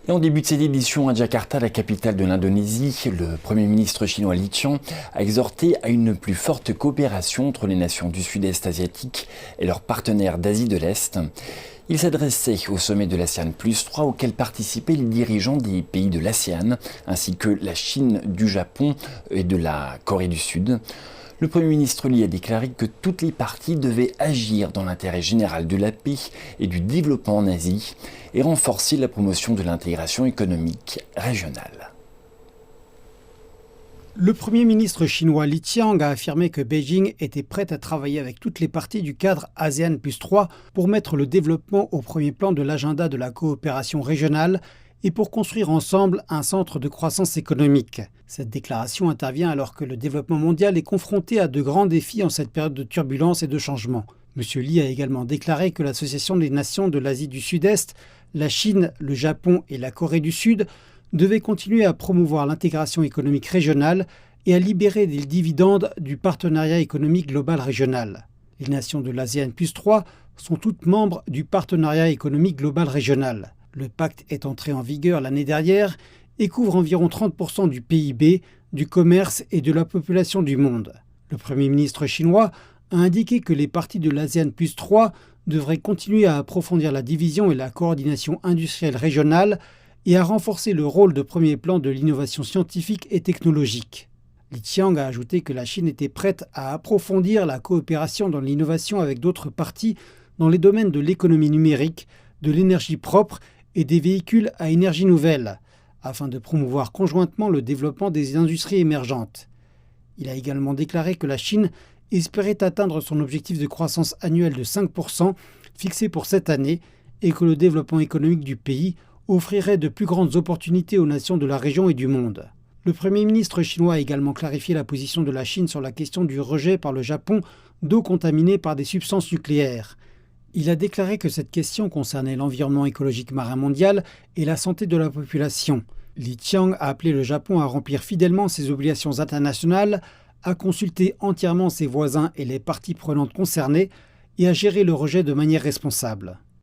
Et en début de cette édition à Jakarta, la capitale de l'Indonésie, le Premier ministre chinois Li Qiang a exhorté à une plus forte coopération entre les nations du Sud-Est asiatique et leurs partenaires d'Asie de l'Est. Il s'adressait au sommet de l'ASEAN+3 auquel participaient les dirigeants des pays de l'ASEAN, ainsi que la Chine, du Japon et de la Corée du Sud. Le Premier ministre Li a déclaré que toutes les parties devaient agir dans l'intérêt général de la paix et du développement en Asie et renforcer la promotion de l'intégration économique régionale. Le Premier ministre chinois Li Qiang a affirmé que Beijing était prête à travailler avec toutes les parties du cadre ASEAN+3 pour mettre le développement au premier plan de l'agenda de la coopération régionale et pour construire ensemble un centre de croissance économique. Cette déclaration intervient alors que le développement mondial est confronté à de grands défis en cette période de turbulence et de changement. M. Li a également déclaré que l'Association des nations de l'Asie du Sud-Est, la Chine, le Japon et la Corée du Sud devait continuer à promouvoir l'intégration économique régionale et à libérer des dividendes du partenariat économique global régional. Les nations de l'ASEAN+3 sont toutes membres du partenariat économique global régional. Le pacte est entré en vigueur l'année dernière et couvre environ 30% du PIB, du commerce et de la population du monde. Le Premier ministre chinois a indiqué que les parties de l'ASEAN+3 devraient continuer à approfondir la division et la coordination industrielle régionale et à renforcer le rôle de premier plan de l'innovation scientifique et technologique. Li Qiang a ajouté que la Chine était prête à approfondir la coopération dans l'innovation avec d'autres parties dans les domaines de l'économie numérique, de l'énergie propre et des véhicules à énergie nouvelle, afin de promouvoir conjointement le développement des industries émergentes. Il a également déclaré que la Chine espérait atteindre son objectif de croissance annuelle de 5% fixé pour cette année et que le développement économique du pays offrirait de plus grandes opportunités aux nations de la région et du monde. Le Premier ministre chinois a également clarifié la position de la Chine sur la question du rejet par le Japon d'eau contaminée par des substances nucléaires. Il a déclaré que cette question concernait l'environnement écologique marin mondial et la santé de la population. Li Qiang a appelé le Japon à remplir fidèlement ses obligations internationales, à consulter entièrement ses voisins et les parties prenantes concernées et à gérer le rejet de manière responsable.